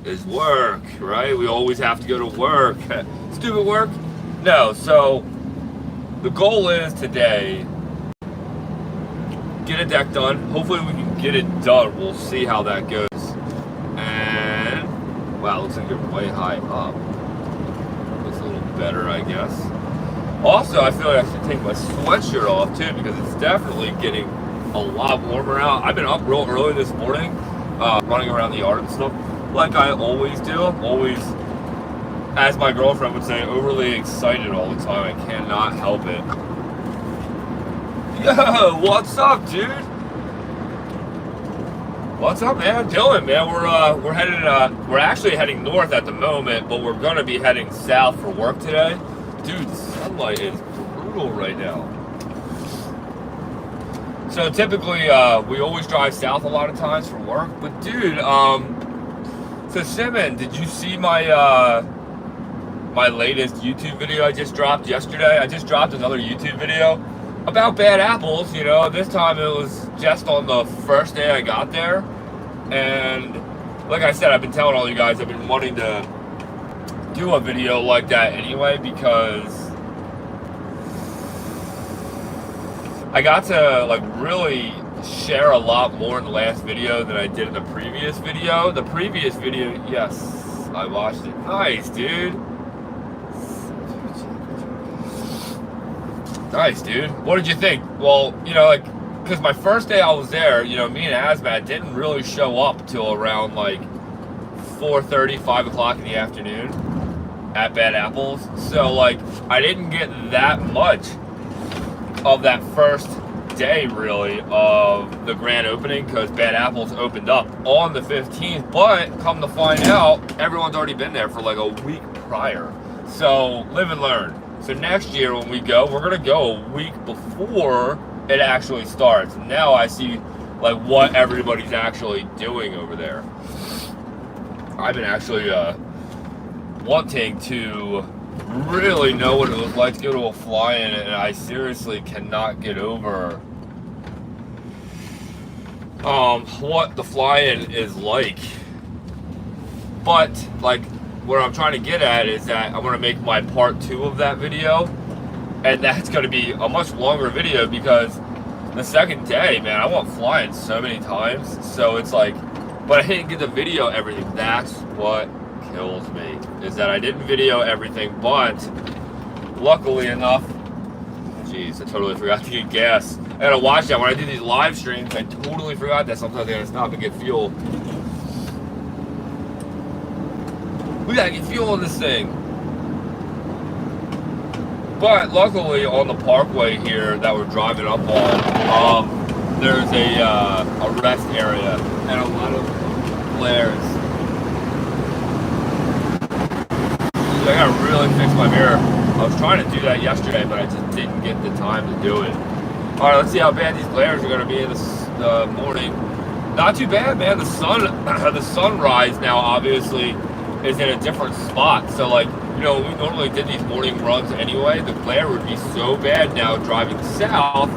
is work, right? We always have to go to work. Stupid work? No, so the goal is today, get a deck done. Hopefully we can get it done. We'll see how that goes. And, wow, looks like you're way high up. Looks a little better, I guess. Also, I feel like I should take my sweatshirt off too because it's definitely getting a lot warmer out. I've been up real early this morning, running around the yard and stuff like I always do. I'm always, as my girlfriend would say, overly excited all the time. I cannot help it. Yo, what's up, dude? What's up, man? Dylan, man, we're headed we're actually heading north at the moment, but we're gonna be heading south for work today. Dude, the sunlight is brutal right now. So typically, we always drive south a lot of times for work. But dude, so Simon, did you see my my latest YouTube video I just dropped yesterday? I just dropped another YouTube video about bad apples. You know, this time it was just on the first day I got there. And like I said, I've been telling all you guys, I've been wanting to do a video like that anyway because I got to like really share a lot more in the last video than I did in the previous video. The previous video, yes, I watched it. Nice, dude. Nice, dude. What did you think? Well, you know, like, because my first day I was there, you know, me and Asmat didn't really show up till around like 4:30, 5 o'clock in the afternoon at Bad Apples. So like I didn't get that much of that first day really of the grand opening because Bad Apples opened up on the 15th, but come to find out everyone's already been there for like a week prior. So live and learn. So next year when we go, we're gonna go a week before it actually starts. Now I see like what everybody's actually doing over there. I've been actually wanting to really know what it was like to go to a fly-in, and I seriously cannot get over what the fly-in is like. But like what I'm trying to get at is that I'm going to make my part 2 of that video, and that's going to be a much longer video because the second day, man, I went flying so many times, so it's like, but I didn't get to video everything. That's what kills me, is that I didn't video everything. But luckily enough, jeez, I totally forgot to get gas. I gotta watch that when I do these live streams. I totally forgot that sometimes I gotta stop and get fuel. We gotta get fuel in this thing. But luckily on the parkway here that we're driving up on, there's a rest area and a lot of flares. I gotta really fix my mirror. I was trying to do that yesterday, but I just didn't get the time to do it. All right, let's see how bad these flares are gonna be in the morning. Not too bad, man. The sunrise now obviously is in a different spot. So like, you know, we normally did these morning runs anyway. The glare would be so bad now driving south,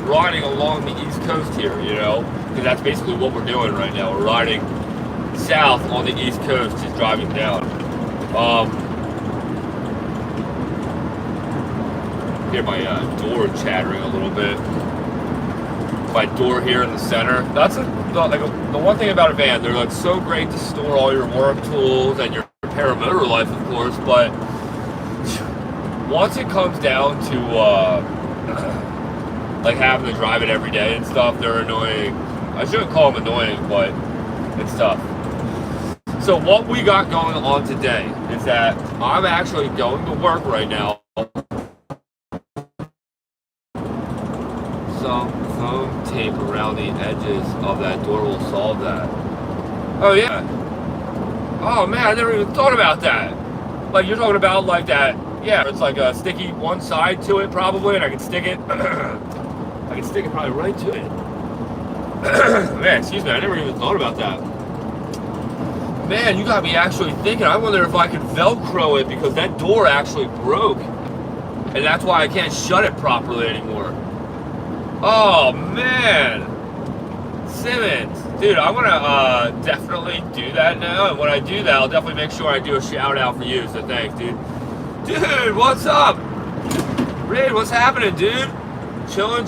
riding along the East Coast here, you know, because that's basically what we're doing right now. We're riding south on the East Coast, just driving down. Hear my door chattering a little bit. My door here in the center. That's the one thing about a van. They're like so great to store all your work tools and your paramotor life, of course. But once it comes down to like having to drive it every day and stuff, they're annoying. I shouldn't call them annoying, but it's tough. So what we got going on today is that I'm actually going to work right now. Some foam tape around the edges of that door will solve that. Oh yeah. Oh man, I never even thought about that. Like you're talking about like that. Yeah, it's like a sticky one side to it probably, and I can stick it. I can stick it probably right to it. Man, excuse me, I never even thought about that. Man, you got me actually thinking. I wonder if I could Velcro it because that door actually broke. And that's why I can't shut it properly anymore. Oh, man. Simmons. Dude, I'm gonna definitely do that now. And when I do that, I'll definitely make sure I do a shout out for you. So thanks, dude. Dude, what's up? Reed, what's happening, dude? Chilling.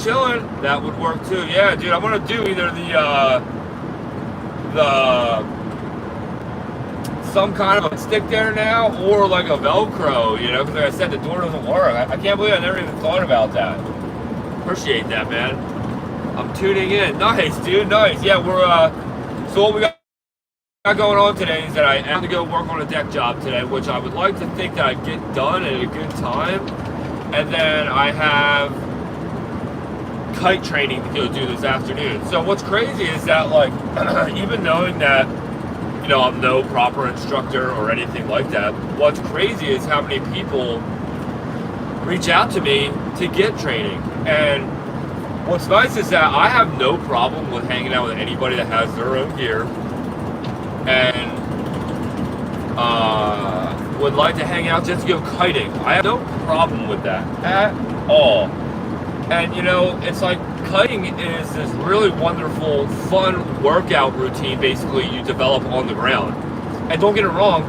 That would work too. Yeah, dude, I'm gonna do either some kind of a stick there now, or like a Velcro, you know, because like I said, the door doesn't work. I can't believe I never even thought about that. Appreciate that, man. I'm tuning in. Nice, dude, nice. Yeah, we're, so what we got going on today is that I have to go work on a deck job today, which I would like to think that I get done at a good time. And then I have kite training to go do this afternoon. So what's crazy is that, like, even knowing that, you know, I'm no proper instructor or anything like that, what's crazy is how many people reach out to me to get training. And what's nice is that I have no problem with hanging out with anybody that has their own gear and would like to hang out just to go kiting. I have no problem with that at all. And you know, it's like kiting is this really wonderful, fun workout routine basically you develop on the ground. And don't get it wrong,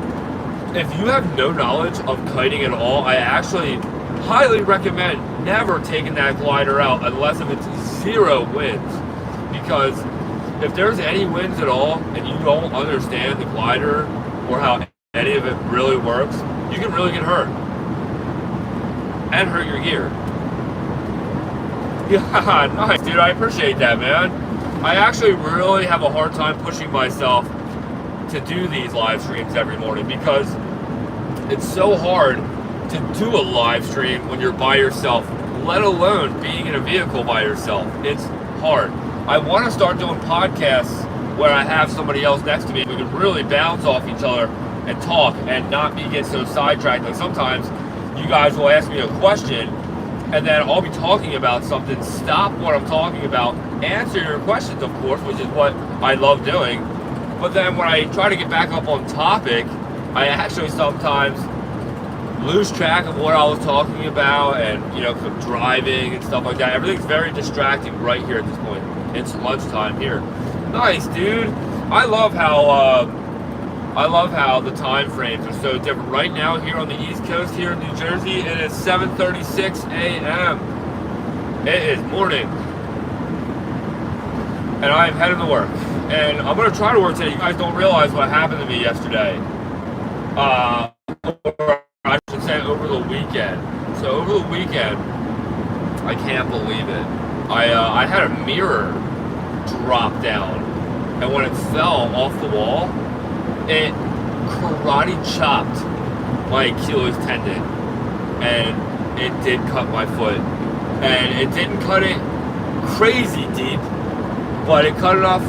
if you have no knowledge of kiting at all, I actually highly recommend never taking that glider out unless if it's 0 winds. Because if there's any winds at all and you don't understand the glider or how any of it really works, you can really get hurt and hurt your gear. Yeah, nice, dude. I appreciate that, man. I actually really have a hard time pushing myself to do these live streams every morning because it's so hard to do a live stream when you're by yourself, let alone being in a vehicle by yourself. It's hard. I want to start doing podcasts where I have somebody else next to me. We can really bounce off each other and talk and not get so sidetracked. Like sometimes you guys will ask me a question and then I'll be talking about something, stop what I'm talking about, answer your questions, of course, which is what I love doing. But then when I try to get back up on topic, I actually sometimes lose track of what I was talking about and, you know, driving and stuff like that. Everything's very distracting right here at this point. It's lunchtime here. Nice, dude. I love how the time frames are so different. Right now here on the East Coast here in New Jersey, it is 7:36 a.m. It is morning. And I am heading to work. And I'm going to try to work today. You guys don't realize what happened to me yesterday. Or I should say over the weekend. So over the weekend, I can't believe it. I had a mirror drop down. And when it fell off the wall, it karate chopped my Achilles tendon, and it did cut my foot, and it didn't cut it crazy deep, but it cut enough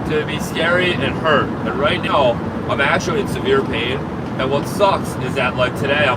to be scary and hurt. And right now I'm actually in severe pain, and what sucks is that like today I'm